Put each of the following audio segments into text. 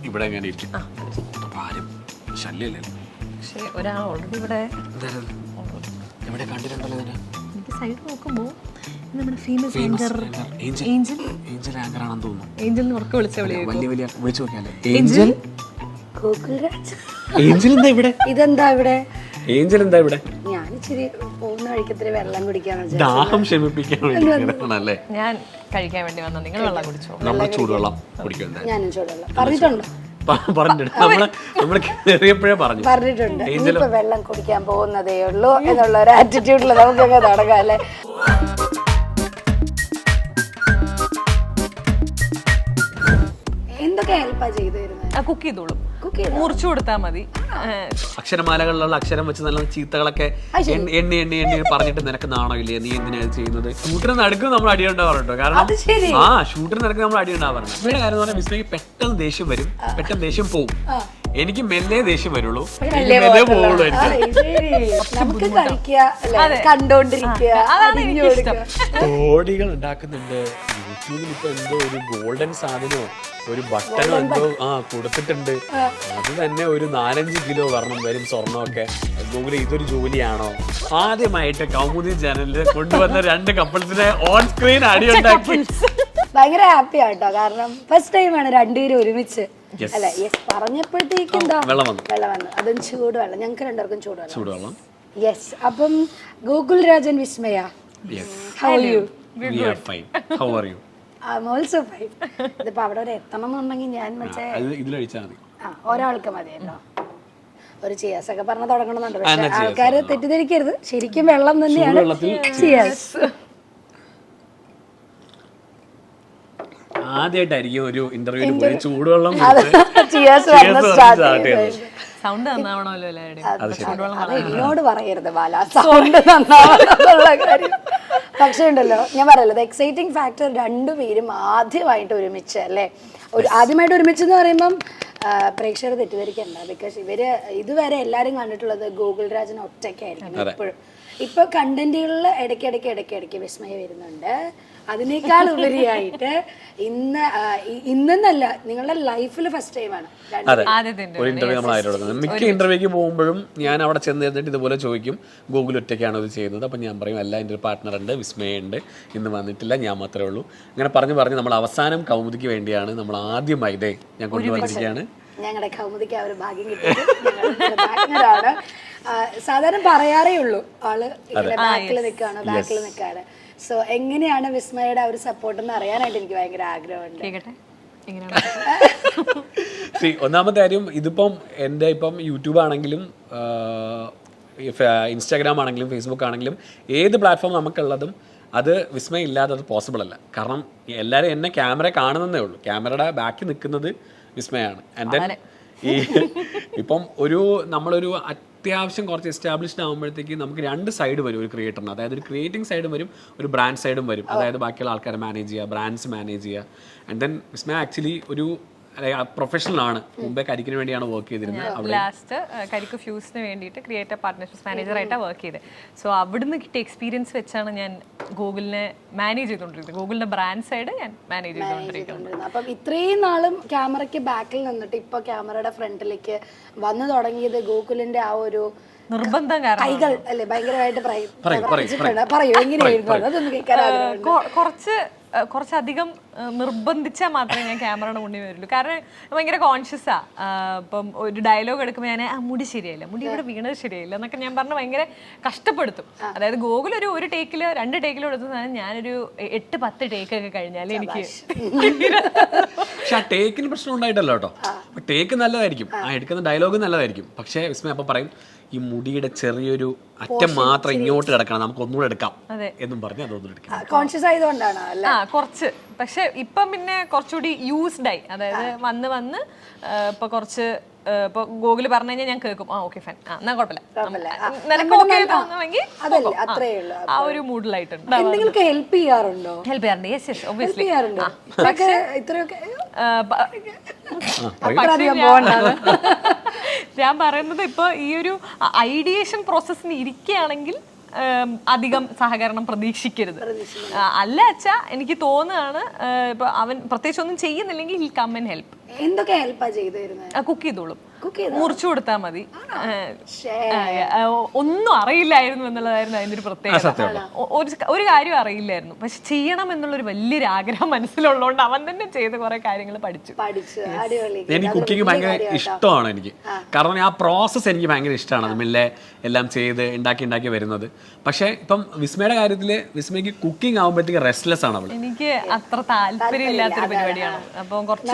ഇവിടെ എങ്ങനെ ഇരിക്കും ആരും ശല്യല്ലേ? പക്ഷേ ഒരാൾ ഓൾറെഡി ഇവിടെ എവിടെ കണ്ടിട്ടുണ്ടല്ലോ ഇതിനെ? എനിക്ക് സൈഡ് നോക്കുമ്പോൾ നമ്മുടെ famous anchor Angel Angel anchor ആണെന്ന് തോന്നുന്നു. ഏഞ്ചൽ ഉറക്കെ വിളിച്ച വലിയ വലിയ വിളിച്ചു നോക്കിയാലേ ഏഞ്ചൽ ഏഞ്ചൽ എന്താ ഇവിടെ? ഇതെന്താ ഇവിടെ? ഏഞ്ചൽ എന്താ ഇവിടെ? ഞാൻ ഇച്ചിരി പോകുന്ന വഴിക്കത്തിരി വെള്ളം കുടിക്കാന്ന് ദാഹം ശമിപ്പിക്കാൻ വേണ്ടിയാണല്ലേ? ഞാൻ കഴിക്കാൻ വേണ്ടി വന്ന നിങ്ങൾ വെള്ളം കുടിച്ചോ? നമ്മൾ ചൂടുവെള്ളം കുടിക്കും. ഞാനും ചൂടുവെള്ളം പറഞ്ഞിട്ടുണ്ടോ? പറഞ്ഞിട്ടുണ്ട്. നമ്മള് കയറിയപ്പോഴേ പറഞ്ഞിട്ടുണ്ട്. ഇനിയിപ്പോ വെള്ളം കുടിക്കാൻ പോകുന്നതേ ഉള്ളൂ എന്നുള്ള ഒരു ആറ്റിറ്റ്യൂഡിൽ നമുക്കങ്ങ് തുടങ്ങാം അല്ലേ? എന്തൊക്കെ ഹെൽപ്പാ ചെയ്തു തരുന്നത്? കുക്ക് ചെയ്തോളും, മുറിച്ചു കൊടുത്താൽ മതി. അക്ഷരമാലകളിലുള്ള അക്ഷരം വെച്ച് നല്ല ചീത്തകളൊക്കെ എണ്ണി എണ്ണി എണ്ണി പറഞ്ഞിട്ട് നിനക്ക് നാണോ ഇല്ലേ, നീ എന്തിനാണ് ചെയ്യുന്നത്? ഷൂട്ടിന് നടുക്കും നമ്മൾ അടിയുണ്ടാവാറുണ്ടോ? കാരണം ഷൂട്ടിന് നടക്കും നമ്മൾ അടിയുണ്ടാവാറുണ്ട്. ഇവിടെ കാര്യം പറഞ്ഞാൽ വിസ്മയ്ക്ക് പെട്ടെന്ന് ദേഷ്യം വരും, പെട്ടെന്ന് ദേഷ്യം പോവും. എനിക്ക് മെല്ലെ ദേഷ്യം വരുള്ളൂ, മെല്ലെ പോവുള്ളൂ. നമുക്ക് കണ്ടോണ്ടിരിക്കുക. കോടികൾ ഉണ്ടാക്കുന്നുണ്ട്. യൂട്യൂബിൽ ഇപ്പൊ എന്തോ ഒരു ഗോൾഡൻ സാധനമോ ഒരു ബട്ടണോ എന്തോ കൊടുത്തിട്ടുണ്ട്. അത് തന്നെ ഒരു 4-5 കിലോ വരും സ്വർണ്ണമൊക്കെ. ഗൂഗിൾ ഇതൊരു ജോലിയാണോ? ആദ്യമായിട്ട് കൗമുദി ചാനലിൽ കൊണ്ടുവന്ന 2 കപ്പിൾസിനെ ഓൺ സ്ക്രീൻ അടിയുണ്ടാക്കി. ഭയങ്കര ഹാപ്പി ആട്ടോ, കാരണം ഫസ്റ്റ് ടൈമാണ് രണ്ടുപേരും ഒരുമിച്ച് അല്ലെ? യെസ് പറഞ്ഞപ്പോഴത്തേക്കും വെള്ളം വന്നു. അതും ചൂടുവെള്ളം, ഞങ്ങൾക്ക് രണ്ടുപേർക്കും ചൂടുവെള്ളം. യെസ്. അപ്പം Gokul Rajan Vismaya, how are you? We are fine. How are you? I'm also fine. ഇതിപ്പോ അവിടെ വരെ എത്തണം എന്നുണ്ടെങ്കിൽ ഞാൻ ഒരാൾക്ക് മതിയല്ലോ. ഒരു ചിയാസ് ഒക്കെ പറഞ്ഞ തുടങ്ങണമെന്നുണ്ട്, പക്ഷെ ആൾക്കാര് തെറ്റിദ്ധരിക്കരുത്, ശരിക്കും വെള്ളം തന്നെയാണ് ചിയാസ്. ആദ്യമായിട്ടായിരിക്കും ഒരു ഇന്റർവ്യൂവിൽ പോയി ചൂടുവെള്ളം സൗണ്ട് നന്നാവണമല്ലോ എല്ലാവരുടെയും. എന്നോട് പറയരുത് ബാല, സൗണ്ട് നന്നാവണമെന്നുള്ള കാര്യം. പക്ഷേ ഉണ്ടല്ലോ, ഞാൻ പറയല്ലോ, എക്സൈറ്റിംഗ് ഫാക്ടർ രണ്ടുപേരും ആദ്യമായിട്ട് ഒരുമിച്ച് അല്ലേ? ആദ്യമായിട്ട് ഒരുമിച്ച് എന്ന് പറയുമ്പം പ്രേക്ഷകർ തെറ്റിദ്ധരിക്കണ്ട. ബിക്കോസ് ഇവര് ഇതുവരെ എല്ലാരും കണ്ടിട്ടുള്ളത് ഗോകുൽ രാജൻ ഒറ്റയ്ക്കായിരിക്കും എപ്പോഴും. ഇപ്പൊ കണ്ടന്റുകളിൽ ഇടയ്ക്കിടയ്ക്ക് വിസ്മയ വരുന്നുണ്ട്. അതിനേക്കാൾ ഉപരിയായിട്ട് ഇന്നല്ല, നിങ്ങളുടെ ലൈഫിൽ ഫസ്റ്റ് ടൈമാണ് ഒരു ഇന്റർവ്യൂ നമ്മൾ ആയിട്ട്. മിക്ക ഇന്റർവ്യൂക്ക് പോകുമ്പോഴും ഞാൻ അവിടെ ചെന്ന് കഴിഞ്ഞിട്ട് ഇതുപോലെ ചോദിക്കും, ഗൂഗിൾ ഒറ്റയ്ക്കാണ് ഇത് ചെയ്യുന്നത്? അപ്പം ഞാൻ പറയും അല്ല, എൻ്റെ ഒരു പാർട്ട്ണറുണ്ട്, വിസ്മയുണ്ട്, ഇന്ന് വന്നിട്ടില്ല, ഞാൻ മാത്രമേ ഉള്ളൂ. അങ്ങനെ പറഞ്ഞ് നമ്മൾ അവസാനം കൗമുദിക്ക് വേണ്ടിയാണ് നമ്മൾ ആദ്യമായി ഇതേ ഞാൻ കൊണ്ടുവന്നിരിക്കുകയാണ്. ഞങ്ങളുടെ കൗമുദിക്ക് ആ ഒരു ഭാഗ്യം കിട്ടിയത്. സാധാരണ പറയാറേ ഉള്ളൂ ആള് ബാക്കിൽ നിൽക്കാണ്. സോ എങ്ങനെയാണ് വിസ്മയുടെ ഒരു സപ്പോർട്ട് എന്ന് അറിയാനായിട്ട് എനിക്ക് ഭയങ്കര ആഗ്രഹമുണ്ട്. ഒന്നാമത്തെ കാര്യം, ഇതിപ്പം എൻ്റെ ഇപ്പം യൂട്യൂബ് ആണെങ്കിലും ഇൻസ്റ്റാഗ്രാം ആണെങ്കിലും ഫേസ്ബുക്ക് ആണെങ്കിലും ഏത് പ്ലാറ്റ്ഫോം നമുക്കുള്ളതും അത് വിസ്മയം ഇല്ലാതെ അത് പോസിബിൾ അല്ല. കാരണം എല്ലാവരും എന്നെ ക്യാമറ കാണുന്നതേ ഉള്ളൂ, ക്യാമറയുടെ ബാക്കിൽ നിൽക്കുന്നത് വിസ്മയാണ്. ആൻഡ് ദെൻ ഇപ്പം നമ്മളൊരു അത്യാവശ്യം കുറച്ച് എസ്റ്റാബ്ലിഷ്ഡ് ആകുമ്പോഴത്തേക്ക് നമുക്ക് 2 സൈഡ് വരും ഒരു ക്രിയേറ്ററിന്. അതായത് ഒരു ക്രിയേറ്റിംഗ് സൈഡും വരും, ഒരു ബ്രാൻഡ് സൈഡും വരും. അതായത് ബാക്കിയുള്ള ആൾക്കാരെ മാനേജ് ചെയ്യുക, ബ്രാൻഡ്സ് മാനേജ് ചെയ്യുക. ആൻഡ് ദെൻ വിസ്മയ ആക്ച്വലി ഒരു പ്രൊഫഷണൽ ആണ്. മുമ്പേ കരിക്കിന് വേണ്ടിയാണ് വർക്ക് ചെയ്തിരുന്നത്. ലാസ്റ്റ് കരിക്ക് ഫ്യൂസിന് വേണ്ടിയിട്ട് ക്രിയേറ്റർ പാർട്ട്ണർഷിപ്പ് മാനേജറായിട്ടാണ് വർക്ക് ചെയ്തത്. സോ അവിടുന്ന് കിട്ടിയ എക്സ്പീരിയൻസ് വെച്ചാണ് ഞാൻ ഗൂഗിളിനെ മാനേജ് ചെയ്തുകൊണ്ടിരിക്കുന്നത്. ഗൂഗിളിന്റെ ബ്രാൻഡ് സൈഡ് ഞാൻ മാനേജ് ചെയ്തുകൊണ്ടിരിക്കുന്നത്. അപ്പം ഇത്രയും നാളും ക്യാമറയ്ക്ക് ബാക്കിൽ നിന്നിട്ട് ഇപ്പൊ ക്യാമറയുടെ ഫ്രണ്ടിലേക്ക് വന്നു തുടങ്ങിയത് ഗൂഗിളിന്റെ ആ ഒരു നിർബന്ധം കാരണം കൈകൾ അല്ലേ ഭയങ്കരമായിട്ട് പറയൂ, എങ്ങനെയായിരുന്നു അതൊന്നും കേൾക്കാൻ ആഗ്രഹമുണ്ട്. കുറച്ചധികം നിർബന്ധിച്ചാൽ മാത്രമേ ഞാൻ ക്യാമറയുടെ മുന്നിൽ വരുള്ളൂ. കാരണം ഭയങ്കര കോൺഷ്യസാ. ഇപ്പം ഒരു ഡയലോഗ് എടുക്കുമ്പോൾ ഞാൻ മുടി ശരിയായില്ല, മുടി ഇവിടെ വീണത് ശരിയായില്ല എന്നൊക്കെ ഞാൻ പറഞ്ഞ് ഭയങ്കര കഷ്ടപ്പെടുത്തും. അതായത് ഗൂഗിൾ ഒരു ടേക്കിൽ 2 ടേക്കിൽ എടുത്തതാണ്, ഞാനൊരു 8-10 ടേക്കൊക്കെ കഴിഞ്ഞാൽ എനിക്ക് പക്ഷെ ആ ടേക്കിന് പ്രശ്നം ഉണ്ടായിട്ടല്ലോ കേട്ടോ. ടേക്ക് നല്ലതായിരിക്കും, എടുക്കുന്ന ഡയലോഗ് നല്ലതായിരിക്കും. പക്ഷേ വിസ്മയ അപ്പം പറയും, ഈ മുടിയുടെ ചെറിയൊരു അറ്റം മാത്രം ഇങ്ങോട്ട് കിടക്കണം, നമുക്ക് ഒന്നുകൂടെ എടുക്കാം എന്നും പറഞ്ഞ് അതൊന്നും എടുക്കാം. കോൺഷ്യസ് ആയതുകൊണ്ടാണ് കുറച്ച്. പക്ഷെ ഇപ്പം പിന്നെ കുറച്ചുകൂടി യൂസ്ഡ് ആയി. അതായത് വന്ന് ഇപ്പൊ കുറച്ച് ഇപ്പൊ ഗൂഗിൾ പറഞ്ഞു കഴിഞ്ഞാൽ ഞാൻ കേൾക്കും, ഓക്കെ ഫൈൻ, എന്നാ കുഴപ്പമില്ല, നിനക്ക് ഓക്കെ തോന്നുമെങ്കിൽ ആ ഒരു മൂഡിലായിട്ടുണ്ട്. ഹെൽപ്പ് ചെയ്യാറുണ്ടോ? ഹെൽപ്പ് ചെയ്യാറുണ്ട്. Yes yes obviously. ഞാൻ പറയുന്നത് ഇപ്പൊ ഈ ഒരു ഐഡിയേഷൻ പ്രോസസ്സിന് ഇരിക്കുകയാണെങ്കിൽ അധികം സഹകരണം പ്രതീക്ഷിക്കരുത്. അല്ല അച്ഛാ, എനിക്ക് തോന്നുകയാണ് ഇപ്പൊ അവൻ പ്രത്യേകിച്ച് ഒന്നും ചെയ്യുന്നില്ലെങ്കിൽ ഹിൽ കം ആൻഡ് ഹെൽപ്പ്. എന്തൊക്കെ ഹെൽപ്പാ ചെയ്തിരുന്നത്? കുക്ക് ചെയ്തോളും, കുക്ക് മുറിച്ചു കൊടുത്താൽ മതി. ഒന്നും അറിയില്ലായിരുന്നു എന്നുള്ളതായിരുന്നു അതിന്റെ ഒരു പ്രത്യേകത. ഒരു കാര്യം അറിയില്ലായിരുന്നു, പക്ഷെ ചെയ്യണം എന്നുള്ളൊരു വലിയൊരു ആഗ്രഹം മനസ്സിലുള്ളതുകൊണ്ട് അവൻ തന്നെ ചെയ്ത് കുറെ കാര്യങ്ങൾ പഠിച്ചു. എനിക്ക് കുക്കിംഗ് ഭയങ്കര ഇഷ്ടമാണ് എനിക്ക്, കാരണം ആ പ്രോസസ്സ് എനിക്ക് ഭയങ്കര ഇഷ്ടമാണ്. മില്ലെ എല്ലാം ചെയ്ത് ഉണ്ടാക്കി വരുന്നത്. പക്ഷെ ഇപ്പം വിസ്മയുടെ കാര്യത്തില് വിസ്മയ്ക്ക് കുക്കിംഗ് ആകുമ്പോഴത്തേക്ക് റെസ്റ്റ്ലെസ് ആണ് അവള്. എനിക്ക് അത്ര താല്പര്യം ഇല്ലാത്തൊരു പരിപാടിയാണ്. അപ്പൊ കുറച്ച്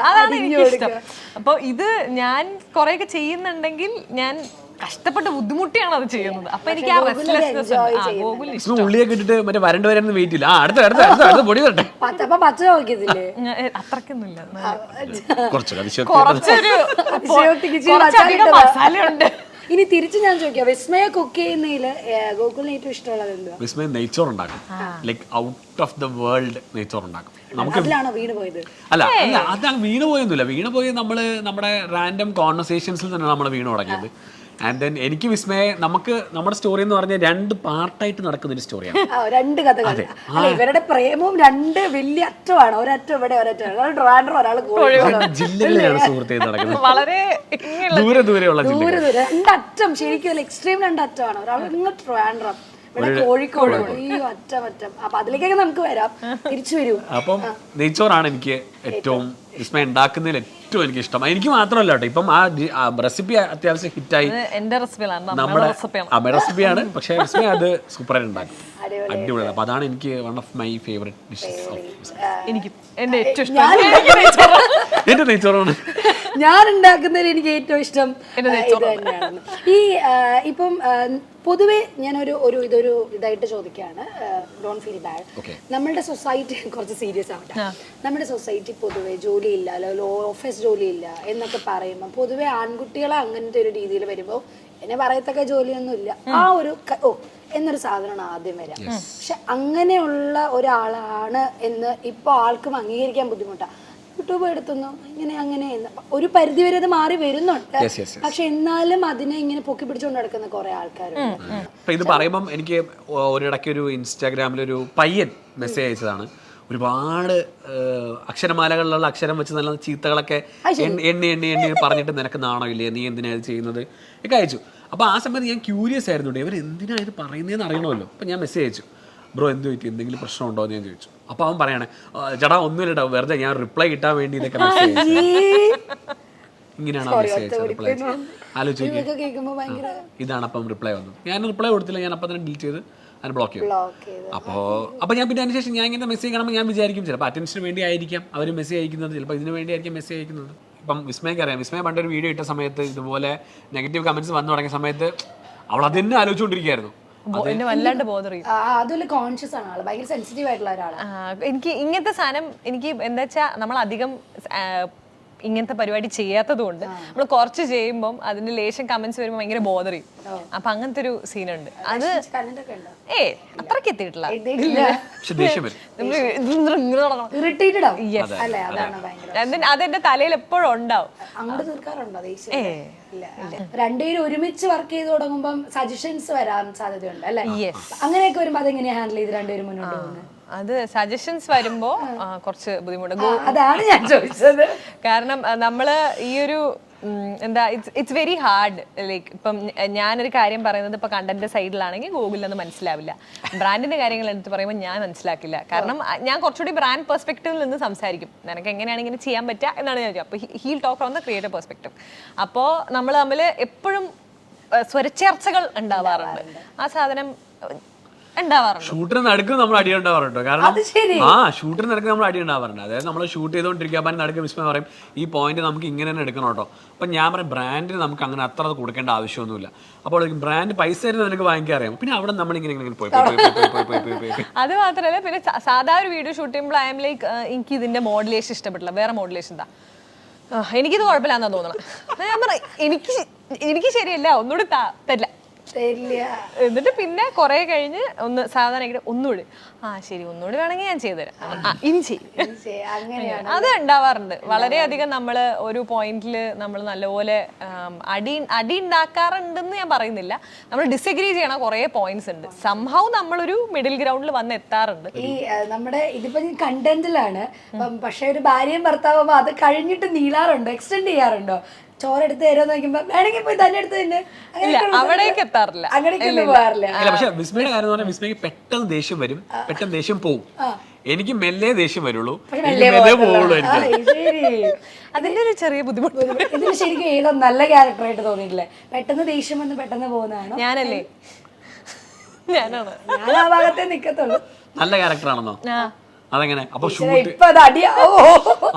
അതാണ് എനിക്ക് ഇഷ്ടം. അപ്പൊ ഇത് ഞാൻ കുറെയൊക്കെ ചെയ്യുന്നുണ്ടെങ്കിൽ ഞാൻ കഷ്ടപ്പെട്ട് ബുദ്ധിമുട്ടിയാണ് അത് ചെയ്യുന്നത്. അപ്പൊ എനിക്ക് ആ റെസ്റ്റ്ലെസ്നെസ് ഉള്ളിയൊക്കെ ഇട്ടിട്ട് മറ്റേ വരണ്ട് വരാൻ വെയിറ്റ് ഇല്ല. അടുത്ത പൊടി തരട്ടെ, അത്രക്കൊന്നുമില്ല, കുറച്ചധികം മസാലയുണ്ട്. ഇനി തിരിച്ച് ഞാൻ ചോദിക്കാം, വിസ്മയ കുക്ക് ചെയ്യുന്നതില് ഗോകുലിന് ഏറ്റവും ഇഷ്ടമുള്ളത് എന്താ? വിസ്മയ നെയ്ച്ചോർ ഉണ്ടാക്കും, like out of the world നെയ്ച്ചോർ ഉണ്ടാക്കും. അതിലാണോ വീണ് പോയത്? അല്ല അത് വീണ് പോയൊന്നുമില്ല. വീണ് പോയി നമ്മള് നമ്മുടെ റാൻഡം കോൺവെർസേഷൻസിൽ തന്നെ നമ്മൾ വീണ് തുടങ്ങിയത്. ആൻഡ് ദെൻ എനിക്ക് വിസ്മയെ നമ്മുടെ സ്റ്റോറി എന്ന് പറഞ്ഞാൽ 2 പാർട്ടായിട്ട് നടക്കുന്ന ഒരു സ്റ്റോറിയാണ്. 2 കഥകൾ. ഇവരുടെ പ്രേമവും 2 വലിയ അറ്റമാണ്. ഒരറ്റം ഇവിടെ, ഒരറ്റം ട്രിവാൻഡ്രം, ഒരാൾ ജില്ലകളിലാണ് സുഹൃത്തെ നടക്കുന്നത്. വളരെ ദൂരെയുള്ള 2 അറ്റം, ശരിക്കും എക്സ്ട്രീം 2 അറ്റമാണ്. ഒരാൾ ഇങ്ങോട്ട് ട്രിവാൻഡ്രം, കോഴിക്കോട്, അയ്യോ അറ്റം. അപ്പൊ അതിലേക്കൊക്കെ നമുക്ക് വരാം, തിരിച്ചു വരൂ. അപ്പം നെയ്ച്ചോറാണ് എനിക്ക് ഏറ്റവും വിസ്മയ ഉണ്ടാക്കുന്നതിൽ ഏറ്റവും എനിക്ക് ഇഷ്ടം. എനിക്ക് മാത്രമല്ല കേട്ടോ, ഇപ്പം ആ റെസിപ്പി അത്യാവശ്യം ഹിറ്റായി. നമ്മുടെ റെസിപ്പിയാണ്, പക്ഷെ വിസ്മയ അത് സൂപ്പറായിട്ട് ഉണ്ടാക്കും, അടിപൊളിയാണ്. അപ്പൊ അതാണ് എനിക്ക് one of my favourite dishes. എന്റെ നെയ്ച്ചോറാണ് ഞാൻ ഉണ്ടാക്കുന്നതിൽ എനിക്ക് ഏറ്റവും ഇഷ്ടം ഇത് തന്നെയാണ്. ഇപ്പം പൊതുവെ ഞാനൊരു ഇതായിട്ട് ചോദിക്കുകയാണ്, ഡോണ്ട് ഫീൽ ബാഡ്. നമ്മളുടെ സൊസൈറ്റി കുറച്ച് സീരിയസ് ആവട്ടെ. നമ്മുടെ സൊസൈറ്റി പൊതുവെ ജോലിയില്ല, അല്ലെങ്കിൽ ഓഫീസ് ജോലിയില്ല എന്നൊക്കെ പറയുമ്പോൾ പൊതുവെ ആൺകുട്ടികളെ അങ്ങനത്തെ ഒരു രീതിയിൽ വരുമ്പോൾ എന്നെ പറയത്തക്ക ജോലിയൊന്നും ഇല്ല, ആ ഒരു എന്നൊരു സാധനമാണ് ആദ്യം വരാം. പക്ഷെ അങ്ങനെയുള്ള ഒരാളാണ് എന്ന് ഇപ്പോൾ ആൾക്കും അംഗീകരിക്കാൻ ബുദ്ധിമുട്ടാണ്. യൂട്യൂബ് എടുത്തുന്നു അങ്ങനെ ഒരു പരിധി വരെ അത് മാറി വരുന്നുണ്ട്. പക്ഷെ എന്നാലും അതിനെ ഇങ്ങനെ പൊക്കി പിടിച്ചുകൊണ്ട് നടക്കുന്ന കുറെ ആൾക്കാരുണ്ട്. ഇത് പറയുമ്പം എനിക്ക് ഒരിടയ്ക്ക് ഒരു ഇൻസ്റ്റാഗ്രാമിലൊരു പയ്യൻ മെസ്സേജ് അയച്ചതാണ്. ഒരുപാട് അക്ഷരമാലകളിലുള്ള അക്ഷരം വെച്ച് നല്ല ചീത്തകളൊക്കെ എണ്ണി പറഞ്ഞിട്ട് നിനക്ക് നാണോ ഇല്ലേ, നീ എന്തിനാ ഇത് ചെയ്യുന്നത് ഒക്കെ അയച്ചു. അപ്പോൾ ആ സമയത്ത് ഞാൻ ക്യൂരിയസ് ആയിരുന്നു, ഇവർ എന്തിനാ ഇത് പറയുന്നതെന്ന് അറിയണമല്ലോ. അപ്പം ഞാൻ മെസ്സേജ് അയച്ചു, ബ്രോ എന്ത് പറ്റി, എന്തെങ്കിലും പ്രശ്നമുണ്ടോ എന്ന് ഞാൻ ചോദിച്ചു. അപ്പോൾ അവൻ പറയണേ, ചേട്ടാ ഒന്നുമില്ല, വെറുതെ ഞാൻ റിപ്ലൈ കിട്ടാൻ വേണ്ടി ഇതൊക്കെ മെസ്സേജ് ഇങ്ങനെയാണ് മെസ്സേജ് റിപ്ലൈ ആലോചിക്കുക. ഇതാണ് അപ്പം റിപ്ലൈ വന്നു. ഞാൻ റിപ്ലൈ കൊടുത്തില്ല, ഞാൻ അപ്പം തന്നെ ഡിലീറ്റ് ചെയ്ത് അതിന് ബ്ലോക്ക് ചെയ്തു. അപ്പോൾ ഞാൻ പിന്നെ അതിനുശേഷം ഞാൻ ഇങ്ങനെ മെസ്സേജ് കാണുമ്പോൾ ഞാൻ വിചാരിക്കും ചിലപ്പോൾ അറ്റൻഷന് വേണ്ടി ആയിരിക്കാം അവർ മെസ്സേജ് അയക്കുന്നത്, ചിലപ്പോൾ ഇതിന് വേണ്ടി ആയിരിക്കും മെസ്സേജ് അയക്കുന്നത്. ഇപ്പം വിസ്മയ്ക്ക് അറിയാം, വിസ്മയ പണ്ടൊരു വീഡിയോ ഇട്ട സമയത്ത് ഇതുപോലെ നെഗറ്റീവ് കമന്റ്സ് വന്നു തുടങ്ങിയ സമയത്ത് അവൾ അതിനെ ആലോചിച്ചുകൊണ്ടിരിക്കുകയായിരുന്നു. അതുപോലെ കോൺഷ്യസ് ആണ് ആള്, ഭയങ്കര സെൻസിറ്റീവ് ആയിട്ടുള്ള ഒരാളാണ്. എനിക്ക് ഇങ്ങനത്തെ സാധനം എനിക്ക് എന്താ വെച്ചാൽ നമ്മളധികം ഇങ്ങനത്തെ പരിപാടി ചെയ്യാത്തത് കൊണ്ട് നമ്മൾ കുറച്ച് ചെയ്യുമ്പോൾ അതിന്റെ ലേശം കമന്റ്സ് വരുമ്പോൾ ഭയങ്കര ബോധർ ചെയ്യും. അപ്പൊ അങ്ങനത്തെ ഒരു സീനുണ്ട്. അത് അത്രക്ക് എത്തിയിട്ടില്ല. അതെന്റെ തലയിൽ എപ്പോഴും ഉണ്ടാവും. അങ്ങോട്ട് തീർക്കാറുണ്ടോ? രണ്ടുപേരും ഒരുമിച്ച് വർക്ക് ചെയ്ത് തുടങ്ങുമ്പോൾ സജഷൻസ് വരാൻ സാധ്യതയുണ്ട് അല്ലെ? അങ്ങനെയൊക്കെ വരുമ്പോ അതെങ്ങനെയാ ഹാൻഡിൽ ചെയ്ത് രണ്ടുപേരും മുന്നോട്ട് പോകുന്നത്? അത് സജഷൻസ് വരുമ്പോ കുറച്ച് ബുദ്ധിമുട്ട്. അതാണ് ഞാൻ ചോദിച്ചത്. കാരണം നമ്മള് ഈ ഒരു എന്താ ഇറ്റ്സ് വെരി ഹാർഡ്. ലൈക്ക് ഇപ്പം ഞാനൊരു കാര്യം പറയുന്നത് ഇപ്പൊ കണ്ടന്റ് സൈഡിലാണെങ്കിൽ ഗൂഗിളിലൊന്നും മനസ്സിലാവില്ല. ബ്രാൻഡിന്റെ കാര്യങ്ങൾ എടുത്ത് പറയുമ്പോൾ ഞാൻ മനസ്സിലാക്കില്ല. കാരണം ഞാൻ കുറച്ചുകൂടി ബ്രാൻഡ് പെർസ്പെക്റ്റീവിൽ നിന്ന് സംസാരിക്കും. നിനക്ക് എങ്ങനെയാണ് ഇങ്ങനെ ചെയ്യാൻ പറ്റുക എന്നാണ് ഞാൻ ചോദിക്കുക. അപ്പോൾ he'll talk from the creative perspective. അപ്പോൾ നമ്മൾ തമ്മിൽ എപ്പോഴും സ്വരച്ചേർച്ചകൾ ഉണ്ടാവാറുണ്ട്. ആ സാധനം ഷൂട്ടിന് നടക്കും നമ്മൾ അടി ഉണ്ടാവാറുണ്ട്. കാരണം ഷൂട്ടിന് നടക്കും നമ്മൾ അടി ഉണ്ടാവാറുണ്ട്. അതായത് നമ്മൾ ഷൂട്ട് ചെയ്തുകൊണ്ടിരിക്കുക, നടക്കും വിസ്മയ പറയും ഈ പോയിന്റ് നമുക്ക് ഇങ്ങനെ തന്നെ എടുക്കണം കേട്ടോ. അപ്പം ഞാൻ പറയും ബ്രാൻഡിന് നമുക്ക് അങ്ങനെ അത്ര കൊടുക്കേണ്ട ആവശ്യമൊന്നുമില്ല. അപ്പോൾ ബ്രാൻഡ് പൈസ തരുന്നത് നിനക്ക് വാങ്ങിക്കാൻ അറിയാം. പിന്നെ അവിടെ നമ്മളിങ്ങനെ പോയി. അത് മാത്രമല്ല, പിന്നെ സാധാ ഒരു വീഡിയോ ഷൂട്ട് ചെയ്യുമ്പോൾ ഐ എം ലൈക്ക് എനിക്ക് ഇതിന്റെ മോഡുലേഷൻ ഇഷ്ടപ്പെട്ടില്ല, വേറെ മോഡുലേഷൻ എന്താ, എനിക്കിത് കുഴപ്പമില്ലാന്നാ തോന്നണം. ഞാൻ പറ എനിക്ക് ശരിയല്ല, ഒന്നുകൂടി തരില്ല തരില്ല. എന്നിട്ട് പിന്നെ കുറെ കഴിഞ്ഞ് ഒന്ന് സാധാരണ ഒന്നുകൂടി ശരി ഒന്നുകൂടി വേണമെങ്കിൽ ഞാൻ ചെയ്തുതരാം, ഇനി ചെയ്യും. അങ്ങനെയാണ് അത് ഉണ്ടാവാറുണ്ട്. വളരെയധികം നമ്മൾ ഒരു പോയിന്റിൽ നമ്മൾ നല്ലപോലെ അടി ഉണ്ടാക്കാറുണ്ടെന്ന് ഞാൻ പറയുന്നില്ല, നമ്മൾ ഡിസഗ്രി ചെയ്യണ കുറെ പോയിന്റ്സ് ഉണ്ട്. സംഭവം നമ്മളൊരു മിഡിൽ ഗ്രൗണ്ടിൽ വന്ന് എത്താറുണ്ട്. ഈ നമ്മുടെ ഇതിപ്പോ കണ്ടന്റിലാണ്, പക്ഷെ ഒരു ഭാര്യയും ഭർത്താവുമ്പോ അത് കഴിഞ്ഞിട്ട് നീളാറുണ്ടോ, എക്സ്റ്റെൻഡ് ചെയ്യാറുണ്ടോ? ചോറെടുത്ത് തരുമെന്ന് നോക്കുമ്പോ വേണമെങ്കിൽ പോയി തന്നെ എടുത്ത് തന്നെ അവിടേക്ക് എത്താറില്ല, അങ്ങനെയൊക്കെ പോകാറില്ല. പക്ഷെ വിസ്മയുടെ കാര്യം എന്ന് പറഞ്ഞാൽ വിസ്മയ്ക്ക് പെട്ടെന്ന് ദേഷ്യം വരും, പെട്ടെന്ന് ദേഷ്യം പോവും. എനിക്ക് മെല്ലെ ദേഷ്യം വരുള്ളൂ, മെല്ലെ പോവുള്ളൂ. എനിക്ക് അതിന്റെ ഒരു ചെറിയ ബുദ്ധിമുട്ട്. ഇതിന് ശരിക്കും ഏതോ നല്ല ക്യാരക്ടറായിട്ട് തോന്നിയിട്ടില്ലേ? പെട്ടെന്ന് ദേഷ്യം വന്ന് പെട്ടെന്ന് പോകുന്നതാണോ? ഞാനല്ലേ? ഞാനാണ്. ഞാൻ ആ ഭാഗത്തെ നിക്കത്തുള്ളൂ. നല്ല ക്യാരക്ടറാണെന്നോ? അതെങ്ങനെ? അപ്പൊ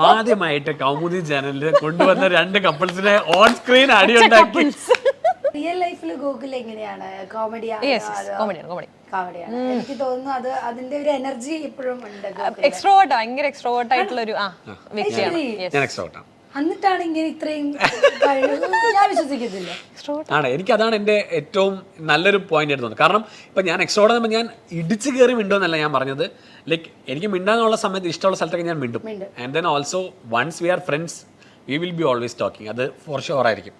ആദ്യമായിട്ട് കൗമുദി ചാനലിൽ കൊണ്ടുവന്ന 2 കപ്പിൾസിനെ ഓൺ സ്ക്രീൻ അടി ഉണ്ടാക്കി. റിയൽ ലൈഫിൽ ഗോകുൽ എങ്ങനെയാണ്? കോമഡിയാണ്? എനിക്ക് തോന്നുന്നു അത് അതിന്റെ ഒരു എനർജി ഇപ്പോഴും ഉണ്ട്. എക്സ്ട്രോവേർട്ട്, ഭയങ്കര എക്സ്ട്രോവേർട്ട് ആയിട്ടുള്ള ഒരു വ്യക്തിയാണ്. ഞാൻ എക്സ്ട്രോവേർട്ടാണ്. എന്നിട്ടാണ് ഇങ്ങനെ ഇത്രയും ഞാൻ വിശ്വസിക്കത്തില്ല. ആണ്, എനിക്ക് അതാണ് എൻ്റെ ഏറ്റവും നല്ലൊരു പോയിന്റ് ആയിട്ട് തോന്നുന്നത്. കാരണം ഇപ്പം ഞാൻ എക്സ്ട്രോവേർട്ട് എന്ന് ഞാൻ ഇടിച്ച് കയറി മിണ്ടുമെന്നല്ല ഞാൻ പറഞ്ഞത്. ലൈക്ക് എനിക്ക് മിണ്ടാനുള്ള സമയത്ത് ഇഷ്ടമുള്ള സ്ഥലത്തൊക്കെ ഞാൻ മിണ്ടും. And then also once we are friends we will be always talking. അത് ഫോർ ഷുവർ ആയിരിക്കും.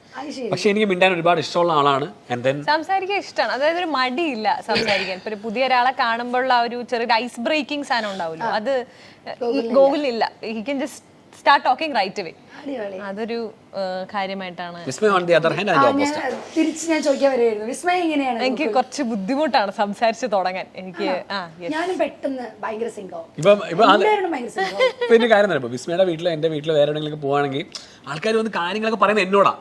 പക്ഷെ എനിക്ക് മിണ്ടാൻ ഒരുപാട് ഇഷ്ടമുള്ള ആളാണ്. ആൻഡ് ദെൻ സംസാരിക്കാൻ ഇഷ്ടമാണ്, അതായത് ഒരു മടിയില്ല സംസാരിക്കാൻ. ഇപ്പൊ ഒരു പുതിയ ഒരാളെ കാണുമ്പോൾ ആ ഒരു ചെറിയ ഐസ് ബ്രേക്കിംഗ് സാധനം ഉണ്ടാവുമല്ലോ, അത് ഗോകുലിനില്ല. He can just start talking right away. അതൊരു കാര്യമായിട്ടാണ്. തിരിച്ച് ഞാൻ ചോദിക്കാൻ വരുമായിരുന്നു, വിസ്മയ എങ്ങനെയാണ്? എനിക്ക് കുറച്ച് ബുദ്ധിമുട്ടാണ് സംസാരിച്ച് തുടങ്ങാൻ. എനിക്ക് ഞാനും പെട്ടെന്ന് ഭയങ്കര സിംഗാവും. പിന്നെ കാര്യം ഇപ്പൊ വിസ്മയുടെ വീട്ടിൽ എന്റെ വീട്ടിൽ വേറെ എവിടെയെങ്കിലും പോവാണെങ്കിൽ ആൾക്കാർ വന്ന് കാര്യങ്ങളൊക്കെ പറയുന്നത് എന്നോടാ.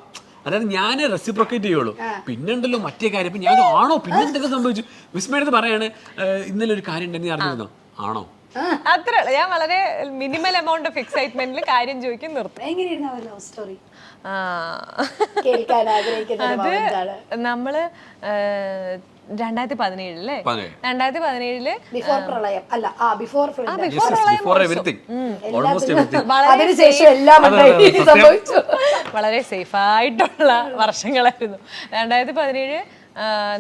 അതായത് ഞാൻ റെസിപ്രോക്കേറ്റ് ചെയ്യുള്ളൂ. പിന്നെ ഉണ്ടല്ലോ മറ്റേ കാര്യം, ഇപ്പൊ ഞാൻ ആണോ പിന്നെ എന്തൊക്കെ സംഭവിച്ചു? വിസ്മയുടെ പറയാണ് ഇന്നലെ ഒരു കാര്യം ഉണ്ടെന്ന് അറിഞ്ഞിരുന്നോ? ആണോ? അത്ര ഞാൻ വളരെ മിനിമൽ എമൗണ്ട് ഓഫ് എക്സൈറ്റ്മെന്റിൽ കാര്യം ചോദിക്കും, നിർത്തും. അത് നമ്മള് 2017 2017 വളരെ സേഫ് ആയിട്ടുള്ള വർഷങ്ങളായിരുന്നു. 2017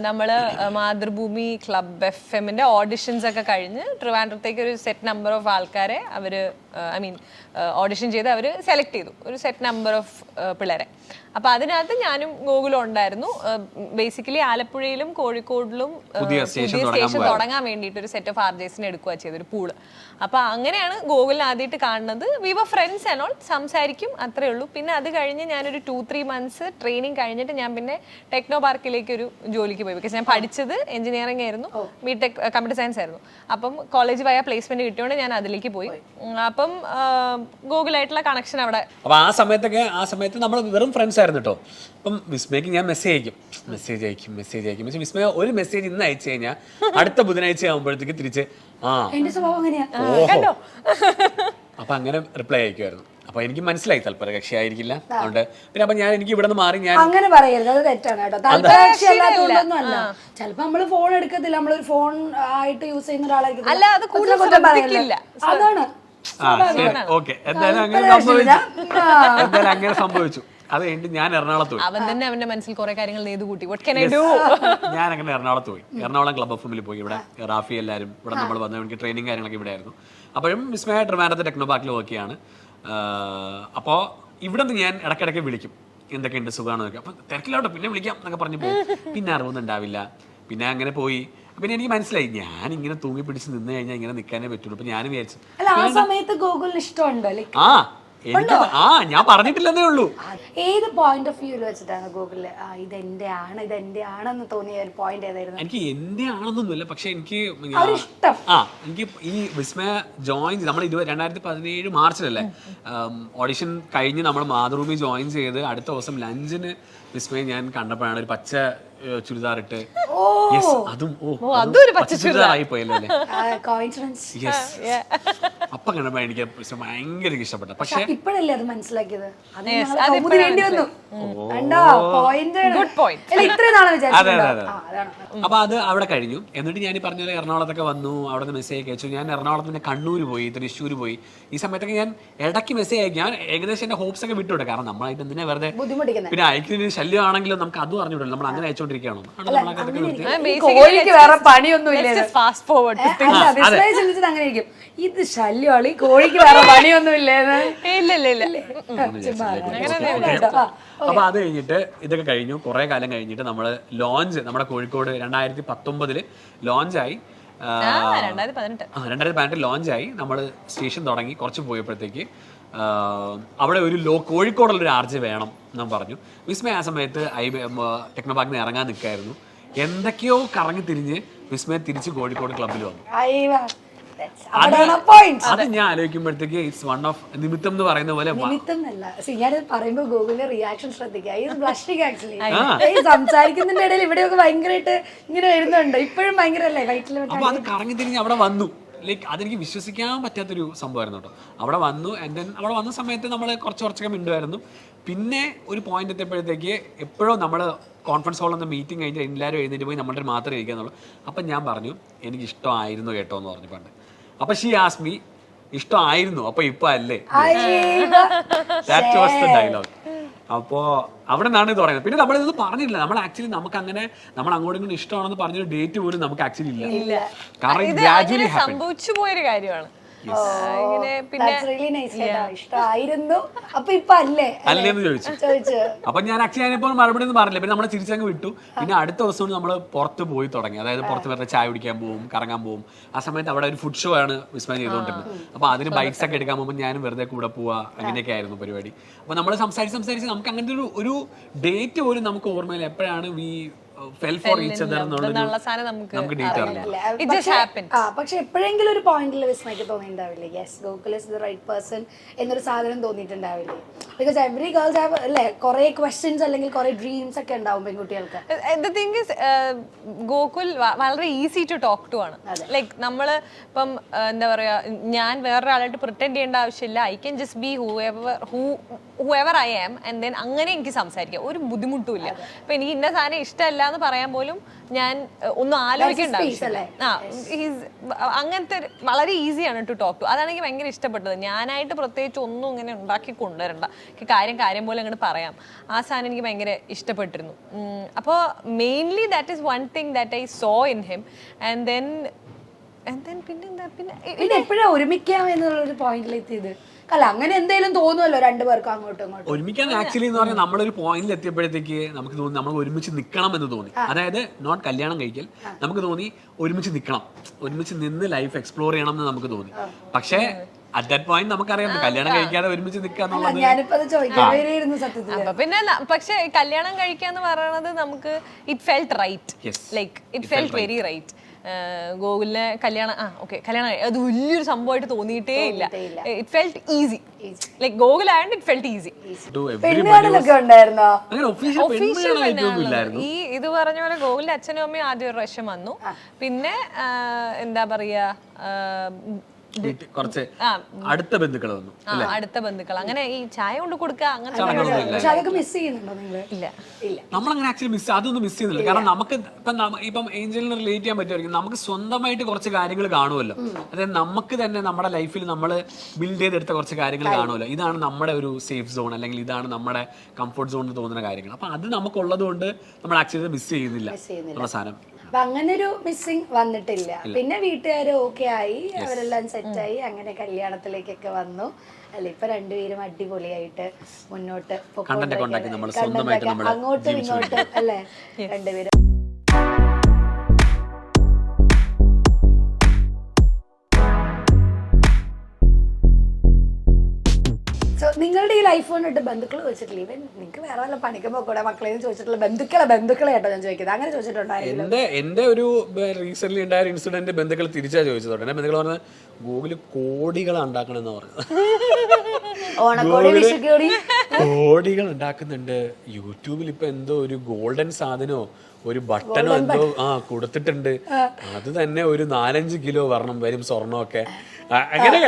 നമ്മള് മാതൃഭൂമി ക്ലബ് FM-ന്റെ ഓഡിഷൻസ് ഒക്കെ കഴിഞ്ഞ് ട്രിവാൻഡ്രത്തേക്ക് ഒരു സെറ്റ് നമ്പർ ഓഫ് ആൾക്കാരെ അവര് ഓഡിഷൻ ചെയ്ത് അവര് സെലക്ട് ചെയ്തു, ഒരു സെറ്റ് നമ്പർ ഓഫ് പിള്ളേരെ. അപ്പൊ അതിനകത്ത് ഞാനും ഗോകുലും ഉണ്ടായിരുന്നു. ബേസിക്കലി ആലപ്പുഴയിലും കോഴിക്കോടിലും പുതിയ സ്റ്റേഷൻ തുടങ്ങാൻ വേണ്ടിയിട്ട് ഒരു സെറ്റ് ഓഫ് ആർജേസിനെ എടുക്കുക ചെയ്തൊരു പൂള്. അപ്പൊ അങ്ങനെയാണ് ഗോകുലിനെ ആദ്യമായിട്ട് കാണുന്നത്. We were friends and all, സംസാരിക്കും, അത്രേ ഉള്ളൂ. പിന്നെ അത് കഴിഞ്ഞ് ഞാനൊരു 2-3 months ട്രെയിനിങ് കഴിഞ്ഞിട്ട് ഞാൻ പിന്നെ ടെക്നോ പാർക്കിലേക്ക് ഒരു ജോലിക്ക് പോയി. ബിക്കോസ് ഞാൻ പഠിച്ചത് എഞ്ചിനീയറിംഗ് ആയിരുന്നു, ബിടെക് കമ്പ്യൂട്ടർ സയൻസ് ആയിരുന്നു. അപ്പം കോളേജ് വയ പ്ലേസ്മെന്റ് കിട്ടിയോണ്ട് ഞാൻ അതിലേക്ക് പോയി. അപ്പം ഗൂഗിളായിട്ടുള്ള കണക്ഷൻ അവിടെ. അപ്പൊ ആ സമയത്ത് നമ്മൾ വെറും ഫ്രണ്ട്സ് ആയിരുന്നു കേട്ടോ. അപ്പം വിസ്മയ്ക്ക് ഞാൻ മെസ്സേജ് അയക്കും. വിസ്മയ ഒരു മെസ്സേജ് ഇന്ന് അയച്ചു കഴിഞ്ഞാൽ അടുത്ത ബുധനാഴ്ച ആകുമ്പോഴത്തേക്ക് തിരിച്ച് അപ്പൊ അങ്ങനെ റിപ്ലൈ അയക്കുമായിരുന്നു. അപ്പൊ എനിക്ക് മനസ്സിലായി തൽപര കക്ഷി ആയിരിക്കില്ല. അതുകൊണ്ട് പിന്നെ അപ്പൊ എനിക്ക് ഇവിടെ നിന്ന് മാറി. ഞാൻ അങ്ങനെ പറയരുത്, അത് തെറ്റാണ് കേട്ടോ. താല്പര്യകക്ഷി അല്ലാത്തതുകൊണ്ടൊന്നും അല്ല. ചിലപ്പോ നമ്മള് ഫോൺ എടുക്കത്തില്ല, നമ്മളൊരു ഫോൺ ആയിട്ട് യൂസ് ചെയ്യുന്ന ഒരാളായിരിക്കും. അതാണ് ഓക്കെ. എന്തായാലും അങ്ങനെ സംഭവിച്ചു. അത് കഴിഞ്ഞിട്ട് ഞാൻ എറണാകുളത്ത് പോയി. അവൻ തന്നെ അവന്റെ മനസ്സിൽ കുറെ കാര്യങ്ങൾ കൂട്ടി. ഞാൻ അങ്ങനെ എറണാകുളത്ത് പോയി. എറണാകുളം ക്ലബ് FM-ൽ പോയി. ഇവിടെ റാഫി എല്ലാവരും ഇവിടെ നമ്മൾ വന്ന എനിക്ക് ട്രെയിനിങ് കാര്യങ്ങളൊക്കെ ഇവിടെ ആയിരുന്നു. അപ്പോഴും വിസ്മയ ട്രിവാൻഡ്രത്തെ ടെക്നോ പാർക്കിൽ വർക്ക് ചെയ്യാണ്. അപ്പോൾ ഇവിടെ നിന്ന് ഞാൻ ഇടയ്ക്കിടയ്ക്ക് വിളിക്കും, എന്തൊക്കെയുണ്ട് സുഖമാണെന്നൊക്കെ. അപ്പം തിരക്കിലോട്ടോ പിന്നെ വിളിക്കാം എന്നൊക്കെ പറഞ്ഞു പോകും. പിന്നെ അറിവൊന്നുണ്ടാവില്ല. പിന്നെ അങ്ങനെ പോയി. പിന്നെ എനിക്ക് മനസ്സിലായി ഞാൻ ഇങ്ങനെ തൂങ്ങി പിടിച്ച് നിന്ന് കഴിഞ്ഞാൽ ഇങ്ങനെ നിൽക്കാനേ പറ്റുള്ളൂ. അപ്പൊ ഞാനും വിചാരിച്ചു ഞാൻ പറഞ്ഞിട്ടില്ലെന്നേ ഉള്ളൂ. ഏത് പോയിന്റ് ഓഫ് വ്യൂല് വെച്ചിട്ടാണ് ഗൂഗിളിൽ ഇതെന്റെ ആണെന്ന് തോന്നിയ ഒരു പോയിന്റ് ഏതായിരുന്നു? എനിക്ക് എന്റെ ആണെന്നൊന്നുമില്ല, പക്ഷെ എനിക്ക് എനിക്ക് ഈ വിസ്മയ ജോയിൻ നമ്മൾ 2017 മാർച്ചിലല്ലേ ഓഡിഷൻ കഴിഞ്ഞ് നമ്മൾ മാതൃഭൂമി ജോയിൻ ചെയ്ത് അടുത്ത ദിവസം ലഞ്ചിന് വിസ്മയ ഞാൻ കണ്ടപ്പോഴാണ് ഒരു പച്ച ചുരിദാറിട്ട്. ചുരിദാറായി പോയല്ലേ. അപ്പൊ കണ്ടപ്പോ എനിക്ക് ഭയങ്കര ഇഷ്ടപ്പെട്ടു. പക്ഷെ ഇപ്പോഴല്ലേ അത് മനസ്സിലാക്കിയത്. അപ്പൊ അത് അവിടെ കഴിഞ്ഞു. എന്നിട്ട് ഞാൻ പറഞ്ഞ എറണാകുളത്തൊക്കെ വന്നു. അവിടെ നിന്ന് മെസ്സേജ് അയച്ചു. ഞാൻ എറണാകുളത്ത് പിന്നെ കണ്ണൂർ പോയി, തൃശ്ശൂർ പോയി. ഈ സമയത്തൊക്കെ ഞാൻ ഇടയ്ക്ക് മെസ്സേജ് അയക്കും. ഞാൻ ഏകദേശം എന്റെ ഹോപ്സ് ഒക്കെ വിട്ടുവിടും. കാരണം നമ്മളായിട്ട് എന്തിനാ വെറുതെ പിന്നെ അയക്കുന്നതിന് ശല്യമാണെങ്കിലും നമുക്ക് അതും അറിഞ്ഞുവിടില്ല. നമ്മൾ അങ്ങനെ അയച്ചോണ്ടിരിക്കും. ചെയ്തോണ്ടിരിക്കുകയാണോ ആണ് നമ്മളൊക്കെ അതൊക്കെ നിർത്തി. കോഴിക്ക് വേറെ പണിയൊന്നും ഇല്ല. ഫാസ്റ്റ് ഫോർവേഡ് വിസ്മയ ചിന്തിച്ചത് അങ്ങനെ ഇരിക്കും, ഇത് ശല്യമാണ്, ഈ കോഴിക്ക് വേറെ പണിയൊന്നും ഇല്ലേന്ന്. അപ്പൊ അത് കഴിഞ്ഞിട്ട് ഇതൊക്കെ കഴിഞ്ഞു. കുറെ കാലം കഴിഞ്ഞിട്ട് നമ്മള് ലോഞ്ച് നമ്മുടെ കോഴിക്കോട് 2019 ലോഞ്ചായി. 2018 ലോഞ്ചായി. നമ്മൾ സ്റ്റേഷൻ തുടങ്ങി കുറച്ച് പോയപ്പോഴത്തേക്ക് അവിടെ ഒരു കോഴിക്കോടുള്ളൊരു ആർജ് വേണം എന്ന് പറഞ്ഞു. വിസ്മയ ആ സമയത്ത് ടെക്നോപാർക്കിൽ നിന്ന് ഇറങ്ങാൻ നിൽക്കായിരുന്നു. എന്തൊക്കെയോ കറങ്ങി തിരിഞ്ഞ് വിസ്മയ തിരിച്ച് കോഴിക്കോട് ക്ലബ്ബിൽ വന്നു. അത് ഞാൻ ആലോചിക്കുമ്പോഴത്തേക്ക് ഇറ്റ്സ് വൺ ഓഫ് നിമിത്തം എന്ന് പറയുന്ന പോലെ. ഞാനത് പറയുമ്പോ ഗൂഗിളിന്റെ റിയാക്ഷൻ ശ്രദ്ധിക്കുക. സംസാരിക്കുന്നതിന്റെ ഇടയിൽ ഇവിടെയൊക്കെ ഭയങ്കരമായിട്ട് ഇങ്ങനെ വരുന്നുണ്ട്. ഇപ്പോഴും ഭയങ്കരല്ലേ വയറ്റിൽ. അപ്പൊ അത് കറങ്ങി തിരിഞ്ഞ് അവിടെ വന്നു. ലൈക്ക് അതെനിക്ക് വിശ്വസിക്കാൻ പറ്റാത്തൊരു സംഭവമായിരുന്നു കേട്ടോ. അവിടെ വന്നു. ആൻഡ് ദെൻ അവിടെ വന്ന സമയത്ത് നമ്മൾ കുറച്ചൊക്കെ മിണ്ടുമായിരുന്നു. പിന്നെ ഒരു പോയിന്റ് എത്തിയപ്പോഴത്തേക്ക് എപ്പോഴും നമ്മൾ കോൺഫറൻസ് ഹാളിൽ നിന്ന് മീറ്റിംഗ് കഴിഞ്ഞ് എല്ലാവരും എഴുന്നേറ്റ് പോയി നമ്മളുടെ മാത്രമേ ഇരിക്കാന്നുള്ളൂ. അപ്പം ഞാൻ പറഞ്ഞു എനിക്ക് ഇഷ്ടമായിരുന്നു കേട്ടോ എന്ന് പറഞ്ഞു പണ്ട്. അപ്പം ഷീ ആസ്ക് മീ ഇഷ്ടമായിരുന്നു അപ്പൊ ഇപ്പൊ അല്ലേ? That was the dialogue. അപ്പോ അവിടെ നിന്നാണ് ഇത് പറയുന്നത്. പിന്നെ നമ്മളിത് പറഞ്ഞില്ല. നമ്മൾ ആക്ച്വലി നമുക്ക് അങ്ങനെ നമ്മൾ അങ്ങോട്ടും ഇങ്ങോട്ടും ഇഷ്ടമാണെന്ന് പറഞ്ഞൊരു ഡേറ്റ് പോലും നമുക്ക് ആക്ച്വലി ഇല്ല. കാരണം ഗ്രാജുവലി സംഭവിച്ചു പോയൊരു കാര്യമാണ്. ഇഷ്ടമായിരുന്നു അപ്പൊ ഇപ്പൊ അല്ലേന്ന് ചോദിച്ചു. അപ്പൊ ഞാൻ ആക്ച്വലി അതിനിപ്പോൾ മറുപടി ഒന്നും പറഞ്ഞില്ല. പിന്നെ നമ്മളെ തിരിച്ചങ്ങ് വിട്ടു. പിന്നെ അടുത്ത ദിവസം നമ്മൾ പുറത്ത് പോയി തുടങ്ങി. അതായത് പുറത്ത് വെറുതെ ചായ കുടിക്കാൻ പോകും, കറങ്ങാൻ പോകും. ആ സമയത്ത് അവിടെ ഒരു ഫുഡ് ഷോ ആണ് വിസ്മയ ചെയ്തുകൊണ്ടിരുന്നത്. അപ്പൊ അതിന് ബൈക്സ് ഒക്കെ എടുക്കാൻ പോകുമ്പോൾ ഞാനും വെറുതെ കൂടെ പോവാ. അങ്ങനെയൊക്കെ ആയിരുന്നു പരിപാടി. അപ്പൊ നമ്മൾ സംസാരിച്ച് നമുക്ക് അങ്ങനത്തെ ഒരു ഡേറ്റ് പോലും നമുക്ക് ഓർമ്മയില്ല. എപ്പോഴാണ് പക്ഷെ എപ്പോഴെങ്കിലും ഒരു പോയിന്റിൽ വിസ്മയ്ക്ക് തോന്നിയിട്ടുണ്ടാവില്ലേ yes Gokul is the right person എന്നൊരു സാധനം തോന്നിയിട്ടുണ്ടാവില്ലേ? ബിക്കോസ് എവറി ഗേൾസ് ഹാവ് അല്ലേ കുറെ ക്വസ്റ്റ്യൻസ് അല്ലെങ്കിൽ കുറെ ഡ്രീംസ് ഒക്കെ ഉണ്ടാവും പെൺകുട്ടികൾക്ക്. ദ തിങ് ഈസ് ഗോകുൽ വളരെ ഈസി ടു ടോക്ക് ടു ആണ്. ലൈക്ക് നമ്മള് ഇപ്പം എന്താ പറയാ, ഞാൻ വേറൊരാളായിട്ട് പ്രിറ്റൻഡ് ചെയ്യേണ്ട ആവശ്യമില്ല. I can just be whoever I am and then അങ്ങനെ എനിക്ക് സംസാരിക്കാം. ഒരു ബുദ്ധിമുട്ടും ഇല്ല. ഇപ്പൊ എനിക്ക് ഇന്ന സാധനം ഇഷ്ടമല്ല എന്ന് പറയാൻ പോലും ഞാൻ ഒന്നും ആലോചിക്കേണ്ട ആവശ്യമില്ല. അങ്ങനത്തെ വളരെ ഈസിയാണ് ടു ടോക്ക് ടു. അതാണ് എനിക്ക് ഭയങ്കര ഇഷ്ടപ്പെട്ടത്. ഞാനായിട്ട് പ്രത്യേകിച്ച് ഒന്നും ഇങ്ങനെ ഉണ്ടാക്കി കൊണ്ടുവരണ്ട. കാര്യം പോലെ അങ്ങോട്ട് പറയാം. ആ സാധനം എനിക്ക് ഭയങ്കര ഇഷ്ടപ്പെട്ടിരുന്നു. അപ്പോൾ mainly that is one thing that I so in him. And then പിന്നെ എപ്പോഴാണ് ഒരുമിക്കാം എന്നുള്ളൊരു പോയിന്റിലെത്തിയത്? അല്ല അങ്ങനെ എന്തെങ്കിലും തോന്നുമല്ലോ രണ്ടുപേർക്കും അങ്ങോട്ടും ഇങ്ങോട്ടും ഒരുമിക്കാൻ. ആക്ച്വലി എന്ന് പറഞ്ഞാൽ നമ്മളൊരു പോയിന്റിൽ എത്തിയപ്പോഴത്തേക്ക് നമുക്ക് തോന്നി നമ്മൾ ഒരുമിച്ച് നിൽക്കണം എന്ന് തോന്നി. അതായത് നോട്ട് കല്യാണം കഴിക്കൽ. നമുക്ക് തോന്നി ഒരുമിച്ച് നിൽക്കണം, ഒരുമിച്ച് നിന്ന് ലൈഫ് എക്സ്പ്ലോർ ചെയ്യണം എന്ന് നമുക്ക് തോന്നി. പക്ഷേ അറ്റ് ദാറ്റ് പോയിന്റ് നമുക്കറിയാം കല്യാണം കഴിക്കാതെ ഒരുമിച്ച് നിൽക്കാന്നുള്ളത്. പിന്നെ പക്ഷെ കല്യാണം കഴിക്കാന്ന് പറയുന്നത് നമുക്ക് it felt right. Like it felt very right. ഗോകുലിനെ കല്യാണം കല്യാണം അത് വലിയൊരു സംഭവമായിട്ട് തോന്നിയിട്ടേ ഇല്ല. It felt easy. Like Gokul ആയതുകൊണ്ട് ഇറ്റ് ഫെൽറ്റ് ഈസി. ഈ ഇത് പറഞ്ഞ പോലെ ഗോകുലിന്റെ അച്ഛനും അമ്മയും ആദ്യം ഒരു പ്രാവശ്യം വന്നു. പിന്നെ എന്താ പറയാ കുറച്ച് അടുത്ത ബന്ധുക്കൾ വന്നു. അടുത്ത ബന്ധുക്കൾ അങ്ങനെ ഈ ചായ കൊണ്ട് കൊടുക്കുക അങ്ങനത്തെ ഇല്ല. നമ്മളങ്ങനെ ആക്ച്വലി അതൊന്നും മിസ് ചെയ്യുന്നില്ല. കാരണം നമുക്ക് ഇപ്പം ഏഞ്ചലിനെ റിലേറ്റ് ചെയ്യാൻ പറ്റുമായിരിക്കും. നമുക്ക് സ്വന്തമായിട്ട് കുറച്ച് കാര്യങ്ങൾ കാണുമല്ലോ. അതായത് നമുക്ക് തന്നെ നമ്മുടെ ലൈഫിൽ നമ്മൾ ബിൽഡ് ചെയ്തെടുത്ത കുറച്ച് കാര്യങ്ങൾ കാണുമല്ലോ. ഇതാണ് നമ്മുടെ ഒരു സേഫ് സോൺ അല്ലെങ്കിൽ ഇതാണ് നമ്മുടെ കംഫർട്ട് സോൺ എന്ന് തോന്നുന്ന കാര്യങ്ങൾ. അപ്പൊ അത് നമുക്കുള്ളത് കൊണ്ട് നമ്മൾ ആക്ച്വലി മിസ് ചെയ്യുന്നില്ല നമ്മുടെ സാധനം. അപ്പൊ അങ്ങനൊരു മിസ്സിങ് വന്നിട്ടില്ല. പിന്നെ വീട്ടുകാർ ഓക്കെ ആയി, അവരെല്ലാം സെറ്റായി, അങ്ങനെ കല്യാണത്തിലേക്കൊക്കെ വന്നു. അല്ല ഇപ്പൊ രണ്ടുപേരും അടിപൊളിയായിട്ട് മുന്നോട്ട് അങ്ങോട്ടും ഇങ്ങോട്ടും അല്ലേ രണ്ടുപേരും. നിങ്ങളുടെ ഈ ലൈഫ് കൊണ്ടിട്ട് ബന്ധുക്കൾ ചോദിച്ചിട്ടില്ല? ഇവൻ നിങ്ങൾക്ക് വേറെ വല്ല പണിക്കുമ്പോ കൂടെ മക്കളെ ചോദിച്ചിട്ടുള്ള ബന്ധുക്കളെ കേട്ടോ ഞാൻ ചോദിക്കുന്നത്. അങ്ങനെ ചോദിച്ചിട്ടുണ്ടായിരുന്നു? എന്റെ ഒരു റീസെന്റ് ഉണ്ടായ ഇൻസിഡന്റ് ബന്ധുക്കൾ തിരിച്ചാ ചോദിച്ചതോട്ടെ. എന്റെ ബന്ധുക്കൾ പറഞ്ഞത് ഗൂഗിള് കോടികൾ ഉണ്ടാക്കണമെന്ന് പറഞ്ഞു. കോടികൾ ഉണ്ടാക്കുന്നുണ്ട്. യൂട്യൂബിൽ ഇപ്പൊ എന്തോ ഒരു ഗോൾഡൻ സാധനോ ഒരു ബട്ടണോ എന്തോ കൊടുത്തിട്ടുണ്ട്. അത് തന്നെ ഒരു 4-5 കിലോ വരും സ്വർണ്ണമൊക്കെ അങ്ങനെ.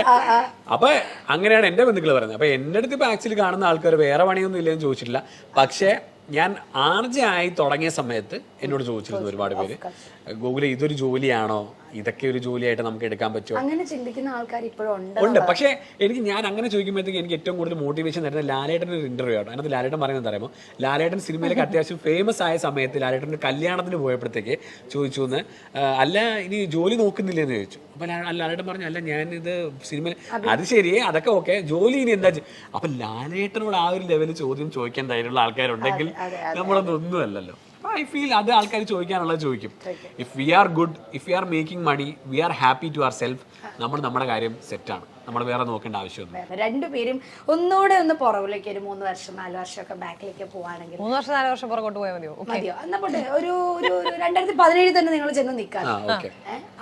അപ്പൊ അങ്ങനെയാണ് എന്റെ ബന്ധുക്കൾ പറയുന്നത്. അപ്പൊ എന്റെ അടുത്ത് ഇപ്പൊ ആക്ച്വലി കാണുന്ന ആൾക്കാർ വേറെ പണിയൊന്നും ഇല്ലെന്ന് ചോദിച്ചിട്ടില്ല. പക്ഷെ ഞാൻ ആർജ ആയി തുടങ്ങിയ സമയത്ത് എന്നോട് ചോദിച്ചിരുന്നു ഒരുപാട് പേര്, ഗൂഗിൾ ഇതൊരു ജോലിയാണോ, ഇതൊക്കെ ഒരു ജോലിയായിട്ട് നമുക്ക് എടുക്കാൻ പറ്റുമോ അങ്ങനെ ചിന്തിക്കുന്ന ആൾക്കാർ ഇപ്പോഴും ഉണ്ട്. ഉണ്ട്. പക്ഷേ ഞാൻ അങ്ങനെ ചോദിക്കുമ്പോഴത്തേക്ക് എനിക്ക് ഏറ്റവും കൂടുതൽ മോട്ടിവേഷൻ തരുന്നത് ലാലേട്ടൻ്റെ ഒരു ഇന്റർവ്യൂ ആണ്. അതിനകത്ത് ലാലേട്ടൻ പറയുന്നത് അറിയുമ്പോൾ, ലാലേട്ടൻ സിനിമയിലേക്ക് അത്യാവശ്യം ഫേമസ് ആയ സമയത്ത് ലാലേട്ടൻ്റെ കല്യാണത്തിന് പോയപ്പോഴത്തേക്ക് ചോദിച്ചു എന്ന്, അല്ല ഇനി ജോലി നോക്കുന്നില്ലെന്ന് ചോദിച്ചു. അപ്പം ലാലേട്ടൻ പറഞ്ഞു, അല്ല ഞാനിത് സിനിമയിൽ, അത് ശരിയേ, അതൊക്കെ ഓക്കെ, ജോലി ഇനി എന്താ അപ്പം ലാലേട്ടനോട് ആ ഒരു ലെവലിൽ ചോദ്യം ചോദിക്കാൻ ധൈര്യമുള്ള ആൾക്കാരുണ്ടെങ്കിൽ നമ്മളതൊന്നും അല്ലല്ലോ. ഐ ഫീൽ അത് ആൾക്കാർ ചോദിക്കാനുള്ളത് ചോദിക്കും. If we are good, if we are making money, we are happy to ourself, നമ്മൾ നമ്മുടെ കാര്യം സെറ്റാണ്, നമ്മൾ വേറെ നോക്കേണ്ട ആവശ്യമൊന്നും. രണ്ടുപേരും ഒന്നുകൂടെ ഒന്ന് പുറകിലേക്ക് ഒരു 3 വർഷം 4 വർഷമൊക്കെ ബാക്കിലേക്ക് പോവാണെങ്കിൽ 3 വർഷം 4 വർഷം പുറകോട്ട് പോയാൽ മതിയോ? എന്നാ പോട്ടെ, ഒരു 2017 തന്നെ നിങ്ങൾ ചെന്ന് നിൽക്കാം.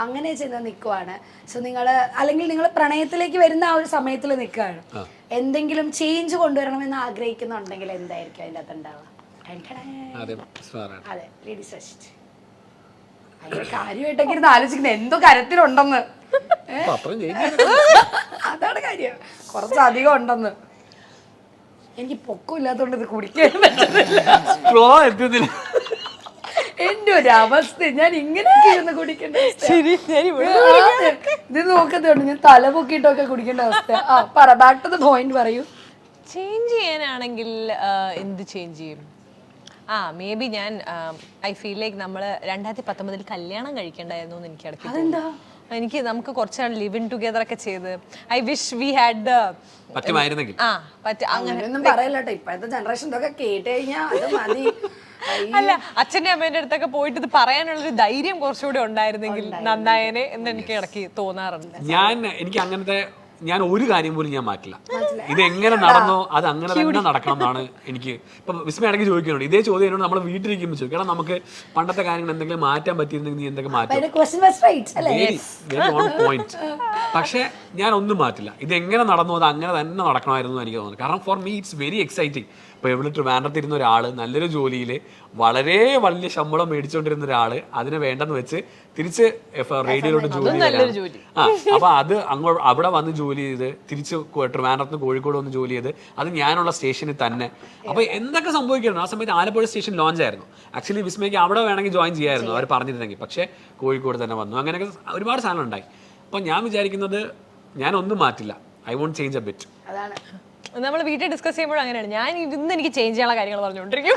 അങ്ങനെ ചെന്ന് നിൽക്കുവാണ്. സോ നിങ്ങൾ അല്ലെങ്കിൽ നിങ്ങൾ പ്രണയത്തിലേക്ക് വരുന്ന ആ ഒരു സമയത്തിൽ നിൽക്കുകയാണ്, എന്തെങ്കിലും ചേഞ്ച് കൊണ്ടുവരണമെന്ന് ആഗ്രഹിക്കുന്നുണ്ടെങ്കിൽ എന്തായിരിക്കും അതിൻ്റെ അകത്ത് ഉണ്ടാവുക? അതെ, ലേഡീസ് ഫസ്റ്റ്. ഭയങ്കര കാര്യമായിട്ടൊക്കെ ഇരുന്ന് ആലോചിക്കുന്നത് എന്തോ കരത്തിലുണ്ടെന്ന്. അതാണ് കാര്യം, കുറച്ചധികം ഉണ്ടെന്ന്. എനിക്ക് പൊക്കമില്ലാത്തോണ്ട് ഇത് കുടിക്കാൻ പറ്റുന്നില്ല. എന്റെ ഒരു അവസ്ഥ, ഞാൻ ഇങ്ങനെയൊക്കെ ഇരുന്ന് കുടിക്കേണ്ട ഇത് നോക്കുന്നുണ്ട്, ഞാൻ തല പൊക്കിയിട്ടൊക്കെ കുടിക്കേണ്ട അവസ്ഥ. പറ, ബാക്ക് ടു ദ പോയിന്റ് പറയൂ. ചേഞ്ച് ചെയ്യാനാണെങ്കിൽ എന്ത് ചേഞ്ച് ചെയ്യും? മേ ബി ഞാൻ ഐ ഫീൽ ലൈക്ക് നമ്മൾ 2019 കല്യാണം കഴിക്കേണ്ടായിരുന്നു എന്ന് എനിക്ക് ഇടയ്ക്ക് നമുക്ക് കുറച്ചാൾ ലിവ് ഇൻ ടുഗദർ ഒക്കെ ചെയ്ത് ഐ വിഷ് വി ഹാഡ് അങ്ങനെയൊന്നും പറയല്ലോ. ഇപ്പോഴത്തെ ജനറേഷൻ ഇതൊക്കെ കേട്ട് കഴിഞ്ഞാൽ അത് മതി. അല്ല, അച്ഛൻ്റെ അമ്മേന്റെ അടുത്തൊക്കെ പോയിട്ട് ഇത് പറയാനുള്ളൊരു ധൈര്യം കുറച്ചുകൂടി ഉണ്ടായിരുന്നെങ്കിൽ നന്നായേനെ എന്ന് എനിക്ക് ഇടയ്ക്ക് തോന്നാറുണ്ട്. എനിക്ക് അങ്ങനത്തെ ഞാൻ ഒരു കാര്യം പോലും ഞാൻ മാറ്റില്ല. ഇത് എങ്ങനെ നടന്നോ അത് അങ്ങനെ തന്നെ നടക്കണം എന്നാണ് എനിക്ക്. ഇപ്പൊ വിസ്മയാണെങ്കിൽ ചോദിക്കുന്നുണ്ട് ഇതേ ചോദ്യം എന്നോട് നമ്മൾ വീട്ടിലിരിക്കുമ്പോൾ ചോദിക്കും, കാരണം നമുക്ക് പണ്ടത്തെ കാര്യങ്ങൾ എന്തെങ്കിലും മാറ്റാൻ പറ്റിയിരുന്നെങ്കിൽ നീ എന്തൊക്കെ മാറ്റും. പോയിന്റ്. പക്ഷെ ഞാൻ ഒന്നും മാറ്റില്ല. ഇത് എങ്ങനെ നടന്നോ അത് അങ്ങനെ തന്നെ നടക്കണമായിരുന്നു എനിക്ക് തോന്നുന്നു. കാരണം for me it's very exciting. ഇപ്പോൾ എവിടെ ട്രിവാൻഡ്രത്തിരുന്ന ഒരാൾ നല്ലൊരു ജോലിയിൽ വളരെ വലിയ ശമ്പളം മേടിച്ചുകൊണ്ടിരുന്ന ഒരാൾ അതിനെ വേണ്ടെന്ന് വെച്ച് തിരിച്ച് റേഡിയോയിലോട്ട് ജോലി അപ്പൊ അത് അവിടെ വന്ന് ജോലി ചെയ്ത് തിരിച്ച് ട്രിവാൻഡ്രത്ത് കോഴിക്കോട് വന്ന് ജോലി ചെയ്ത് അത് ഞാനുള്ള സ്റ്റേഷനിൽ തന്നെ. അപ്പൊ എന്തൊക്കെ സംഭവിക്കുന്നു. ആ സമയത്ത് ആലപ്പുഴ സ്റ്റേഷൻ ലോഞ്ച് ആയിരുന്നു. ആക്ച്വലി വിസ്മയ്ക്ക് അവിടെ വേണമെങ്കിൽ ജോയിൻ ചെയ്യായിരുന്നു അവർ പറഞ്ഞിരുന്നെങ്കിൽ. പക്ഷേ കോഴിക്കോട് തന്നെ വന്നു. അങ്ങനെയൊക്കെ ഒരുപാട് സാധനം ഉണ്ടായി. അപ്പൊ ഞാൻ വിചാരിക്കുന്നത് ഞാനൊന്നും മാറ്റില്ല. I won't change a bit. അതാണ് നമ്മൾ വീട്ടിൽ ഡിസ്കസ് ചെയ്യുമ്പോഴും അങ്ങനെയാണ്. ഞാൻ ഇന്ന് എനിക്ക് ചേഞ്ച് ചെയ്യാനുള്ള കാര്യങ്ങൾ പറഞ്ഞുകൊണ്ടിരിക്കും.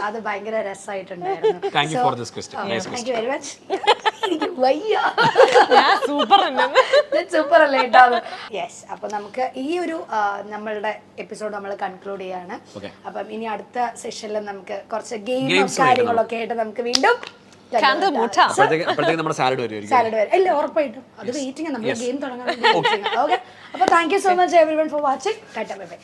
അത് ഭയങ്കര രസമായിട്ടുണ്ടായിരുന്നു. സൂപ്പർ അല്ലേ കേട്ടോ. യെസ്, അപ്പൊ നമുക്ക് ഈ ഒരു നമ്മളുടെ എപ്പിസോഡ് നമ്മൾ കൺക്ലൂഡ് ചെയ്യാണ്. അപ്പം ഇനി അടുത്ത സെഷനിൽ നമുക്ക് കുറച്ച് ഗെയിം കാര്യങ്ങളൊക്കെ ആയിട്ട് നമുക്ക് വീണ്ടും സാലഡ് വരും. ഇല്ല, ഉറപ്പായിട്ടും അത് വെയിറ്റിംഗ്. നമ്മൾ ഗെയിം തുടങ്ങാൻ. ഓക്കെ, അപ്പൊ thank you so much everyone for watching. Tata, bye bye.